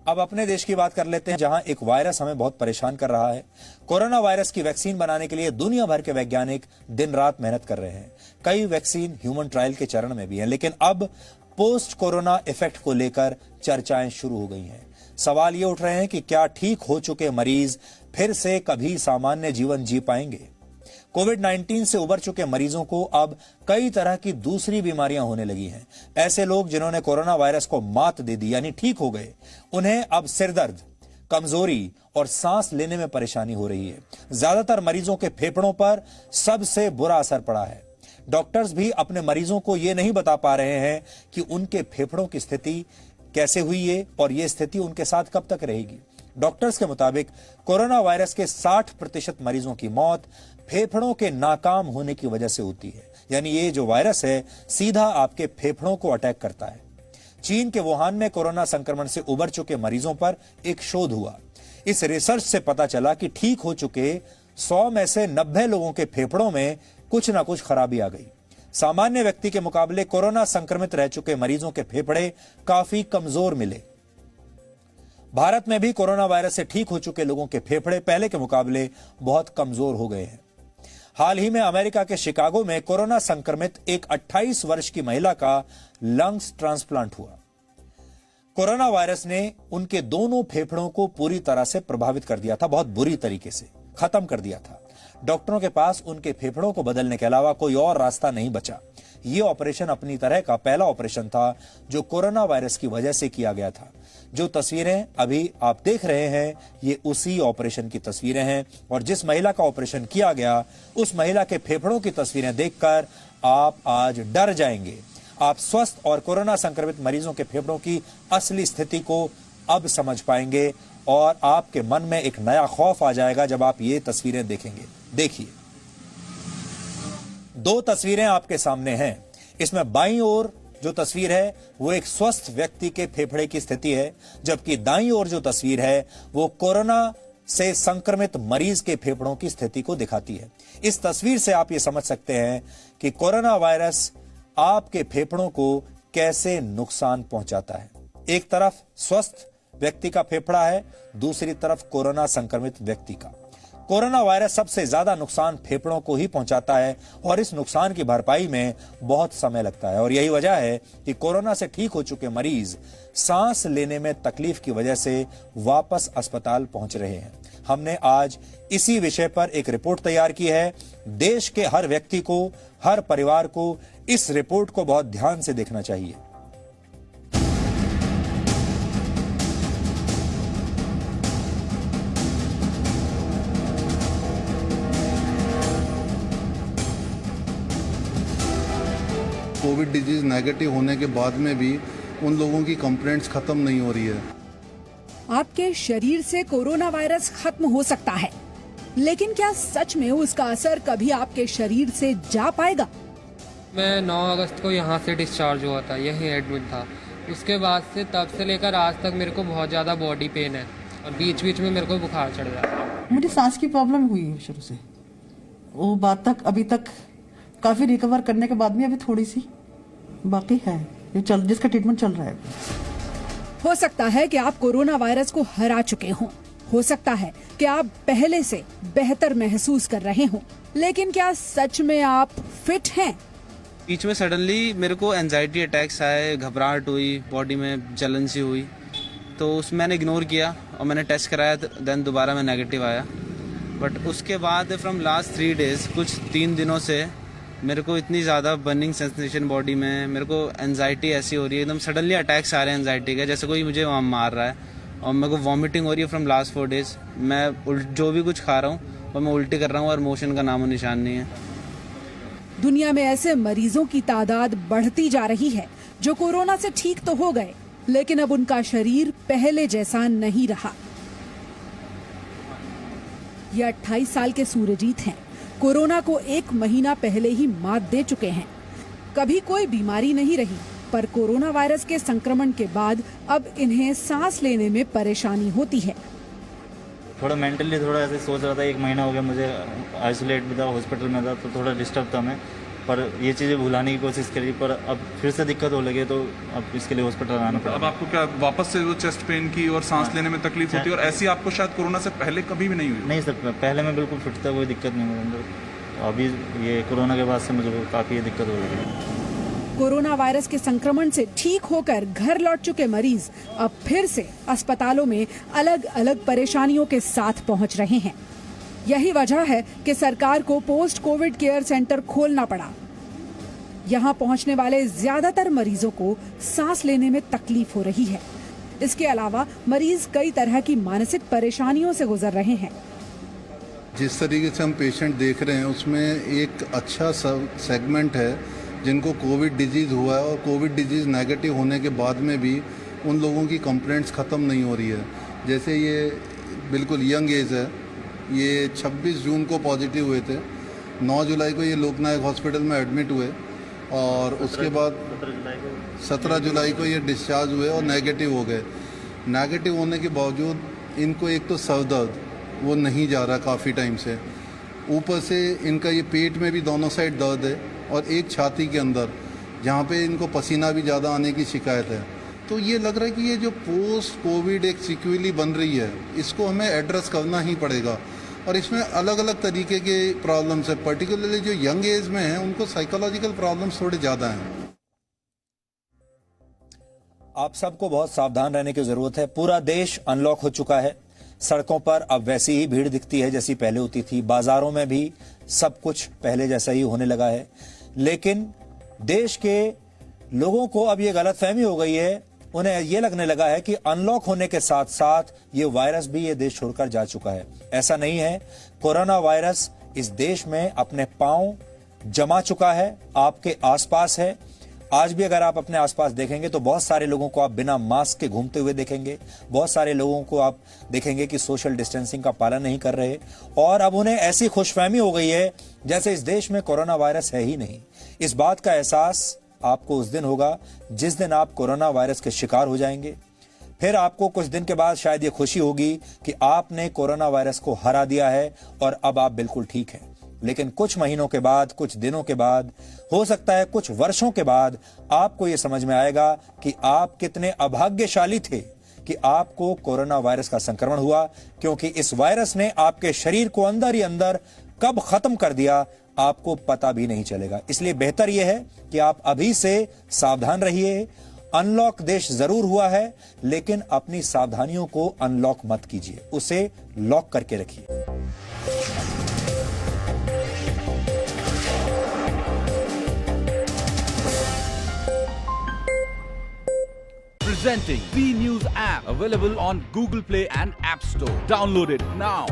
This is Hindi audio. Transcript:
अब अपने देश की बात कर लेते हैं, जहां एक वायरस हमें बहुत परेशान कर रहा है। कोरोना वायरस की वैक्सीन बनाने के लिए दुनिया भर के वैज्ञानिक दिन रात मेहनत कर रहे हैं। कई वैक्सीन ह्यूमन ट्रायल के चरण में भी हैं, लेकिन अब पोस्ट कोरोना इफेक्ट को लेकर चर्चाएं शुरू हो गई हैं। सवाल ये उठ रहे हैं कि क्या ठीक हो चुके मरीज फिर से कभी सामान्य जीवन जी पाएंगे। कोविड-19 से उबर चुके मरीजों को अब कई तरह की दूसरी बीमारियां होने लगी हैं। ऐसे लोग जिन्होंने कोरोना वायरस को मात दे दी यानी ठीक हो गए, उन्हें अब सिरदर्द, कमजोरी और सांस लेने में परेशानी हो रही है। ज्यादातर मरीजों के फेफड़ों पर सबसे बुरा असर पड़ा है। डॉक्टर्स भी अपने मरीजों को यह नहीं बता पा रहे हैं कि उनके फेफड़ों की स्थिति कैसे हुई है और यह स्थिति उनके साथ कब तक रहेगी। डॉक्टर्स के मुताबिक कोरोना वायरस के 60% मरीजों की मौत फेफड़ों के नाकाम होने की वजह से होती है। यानी ये जो वायरस है सीधा आपके फेफड़ों को अटैक करता है। चीन के वुहान में कोरोना संक्रमण से उबर चुके मरीजों पर एक शोध हुआ। इस रिसर्च से पता चला कि ठीक हो चुके 100 में से 90 लोगों के फेफड़ों में कुछ ना कुछ खराबी आ गई। सामान्य व्यक्ति के मुकाबले कोरोना संक्रमित रह चुके मरीजों के फेफड़े काफी कमजोर मिले। भारत में भी कोरोना वायरस से ठीक हो चुके लोगों के फेफड़े पहले के मुकाबले बहुत कमजोर हो गए हैं। हाल ही में अमेरिका के शिकागो में कोरोना संक्रमित एक 28 वर्ष की महिला का लंग्स ट्रांसप्लांट हुआ। कोरोना वायरस ने उनके दोनों फेफड़ों को पूरी तरह से प्रभावित कर दिया था, बहुत बुरी तरीके से खत्म कर दिया था। डॉक्टरों के पास उनके फेफड़ों को बदलने के अलावा कोई और रास्ता नहीं बचा। यह ऑपरेशन अपनी तरह का पहला ऑपरेशन था जो कोरोना वायरस की वजह से किया गया था। जो तस्वीरें अभी आप देख रहे हैं ये उसी ऑपरेशन की तस्वीरें हैं और जिस महिला का ऑपरेशन किया गया उस महिला के फेफड़ों की तस्वीरें देखकर आप आज डर जाएंगे। आप स्वस्थ और कोरोना संक्रमित मरीजों के फेफड़ों की असली स्थिति को अब समझ पाएंगे और आपके मन में एक नया खौफ आ जाएगा जब आप ये तस्वीरें देखेंगे। देखिए, 2 तस्वीरें आपके सामने हैं। इसमें बाईं ओर जो तस्वीर है वो एक स्वस्थ व्यक्ति के फेफड़े की स्थिति है, जबकि दाईं ओर जो तस्वीर है वो कोरोना से संक्रमित मरीज के फेफड़ों की स्थिति को दिखाती है। इस तस्वीर से आप ये समझ सकते हैं कि कोरोना वायरस आपके फेफड़ों को कैसे नुकसान पहुंचाता है। एक तरफ स्वस्थ व्यक्ति का फेफड़ा है, दूसरी तरफ कोरोना संक्रमित व्यक्ति का। कोरोना वायरस सबसे ज्यादा नुकसान फेफड़ों को ही पहुंचाता है और इस नुकसान की भरपाई में बहुत समय लगता है और यही वजह है कि कोरोना से ठीक हो चुके मरीज सांस लेने में तकलीफ की वजह से वापस अस्पताल पहुंच रहे हैं। हमने आज इसी विषय पर एक रिपोर्ट तैयार की है। देश के हर व्यक्ति को, हर परिवार को इस रिपोर्ट को बहुत ध्यान से देखना चाहिए। कोविड डिजीज नेगेटिव होने के बाद में भी उन लोगों की कंप्लेंट्स खत्म नहीं हो रही है। आपके शरीर से कोरोना वायरस खत्म हो सकता है, लेकिन क्या सच में उसका असर कभी आपके शरीर से जा पाएगा? मैं 9 अगस्त को यहाँ से डिस्चार्ज हुआ था, यही एडमिट था। उसके बाद से तब से लेकर आज तक मेरे को बहुत ज़्यादा बॉडी पेन है और बीच बीच में मेरे को बुखार चढ़ जाता है। मुझे सांस की प्रॉब्लम हुई है शुरू से, वो बात तक अभी तक काफी रिकवर करने के बाद भी अभी थोड़ी सी बाकी है, जिसका ट्रीटमेंट चल रहा है। हो सकता है कि आप कोरोना वायरस को हरा चुके हों, हो सकता है कि आप पहले से बेहतर महसूस कर रहे हों, लेकिन क्या सच में आप फिट हैं? बीच में सडनली मेरे को एंजाइटी अटैक्स आए, घबराहट हुई, बॉडी में जलन सी हुई, तो उस मैंने इग्नोर किया और मैंने टेस्ट कराया, देन दोबारा मैं नेगेटिव आया। बट उसके बाद फ्रॉम लास्ट 3 डेज, कुछ 3 दिनों से मेरे को इतनी ज़्यादा बर्निंग सेंसेशन बॉडी में, मेरे को एंजाइटी ऐसी हो रही है, एकदम सडनली अटैक्स आ रहे हैं एंजाइटी के, जैसे कोई मुझे मार रहा है और मेरे को वॉमिटिंग हो रही है फ्रॉम लास्ट 4 डेज। मैं जो भी कुछ खा रहा हूँ और मैं उल्टी कर रहा हूँ और मोशन का नामो निशान नहीं है। दुनिया में ऐसे मरीजों की तादाद बढ़ती जा रही है जो कोरोना से ठीक तो हो गए, लेकिन अब उनका शरीर पहले जैसा नहीं रहा। ये 28 साल के सूरजीत हैं। कोरोना को 1 महीना पहले ही मात दे चुके हैं। कभी कोई बीमारी नहीं रही, पर कोरोना वायरस के संक्रमण के बाद अब इन्हें सांस लेने में परेशानी होती है। थोड़ा मेंटली थोड़ा ऐसे सोच रहा था, 1 महीना हो गया मुझे आइसोलेट भी था, हॉस्पिटल में था, तो थोड़ा डिस्टर्ब था मैं। पर ये चीज़ें भुलाने की कोशिश करी, पर अब फिर से दिक्कत हो लगे तो अब इसके लिए हॉस्पिटल आना पड़ा। अब आपको क्या वापस से वो चेस्ट पेन की और सांस लेने में तकलीफ होती है, और ऐसी आपको शायद कोरोना से पहले कभी भी नहीं हुई? नहीं सर, पहले मैं बिल्कुल फिट था, कोई दिक्कत नहीं मेरे अंदर। अभी ये कोरोना के बाद से मुझे काफ़ी दिक्कत हो रही है। कोरोना वायरस के संक्रमण से ठीक होकर घर लौट चुके मरीज अब फिर से अस्पतालों में अलग अलग परेशानियों के साथ पहुंच रहे हैं। यही वजह है कि सरकार को पोस्ट कोविड केयर सेंटर खोलना पड़ा। यहां पहुंचने वाले ज्यादातर मरीजों को सांस लेने में तकलीफ हो रही है। इसके अलावा मरीज कई तरह की मानसिक परेशानियों से गुजर रहे हैं। जिस तरीके से हम पेशेंट देख रहे हैं उसमें एक अच्छा सेगमेंट है जिनको कोविड डिजीज़ हुआ है, और कोविड डिजीज़ नेगेटिव होने के बाद में भी उन लोगों की कंप्लेंट्स ख़त्म नहीं हो रही है। जैसे ये बिल्कुल यंग एज है, ये 26 जून को पॉजिटिव हुए थे, 9 जुलाई को ये लोकनायक हॉस्पिटल में एडमिट हुए, और उसके बाद 17 जुलाई को ये डिस्चार्ज हुए और नेगेटिव हो गए। नेगेटिव होने के बावजूद इनको एक तो सर दर्द वो नहीं जा रहा काफ़ी टाइम से, ऊपर से इनका ये पेट में भी दोनों साइड दर्द है, और एक छाती के अंदर जहाँ पे इनको पसीना भी ज़्यादा आने की शिकायत है। तो ये लग रहा है कि ये जो पोस्ट कोविड एक सिक्वेली बन रही है, इसको हमें एड्रेस करना ही पड़ेगा, और इसमें अलग अलग तरीके के प्रॉब्लम्स है। पर्टिकुलरली जो यंग एज में हैं उनको साइकोलॉजिकल प्रॉब्लम्स थोड़े ज़्यादा हैं। आप सबको बहुत सावधान रहने की जरूरत है। पूरा देश अनलॉक हो चुका है। सड़कों पर अब वैसी ही भीड़ दिखती है जैसी पहले होती थी। बाजारों में भी सब कुछ पहले जैसा ही होने लगा है। लेकिन देश के लोगों को अब ये गलतफहमी हो गई है, उन्हें ये लगने लगा है कि अनलॉक होने के साथ साथ ये वायरस भी ये देश छोड़कर जा चुका है। ऐसा नहीं है। कोरोना वायरस इस देश में अपने पांव जमा चुका है, आपके आसपास है। आज भी अगर आप अपने आसपास देखेंगे तो बहुत सारे लोगों को आप बिना मास्क के घूमते हुए देखेंगे। बहुत सारे लोगों को आप देखेंगे कि सोशल डिस्टेंसिंग का पालन नहीं कर रहे, और अब उन्हें ऐसी खुशफहमी हो गई है जैसे इस देश में कोरोना वायरस है ही नहीं। इस बात का एहसास आपको उस दिन होगा जिस दिन आप कोरोना वायरस के शिकार हो जाएंगे। फिर आपको कुछ दिन के बाद शायद ये खुशी होगी कि आपने कोरोना वायरस को हरा दिया है और अब आप बिल्कुल ठीक हैं। लेकिन कुछ महीनों के बाद, कुछ दिनों के बाद, हो सकता है कुछ वर्षों के बाद आपको यह समझ में आएगा कि आप कितने अभाग्यशाली थे कि आपको कोरोना वायरस का संक्रमण हुआ, क्योंकि इस वायरस ने आपके शरीर को अंदर ही अंदर कब खत्म कर दिया आपको पता भी नहीं चलेगा। इसलिए बेहतर यह है कि आप अभी से सावधान रहिए। अनलॉक देश जरूर हुआ है, लेकिन अपनी सावधानियों को अनलॉक मत कीजिए, उसे लॉक करके रखिए। Presenting B News app, available on Google Play and App Store. Download it now.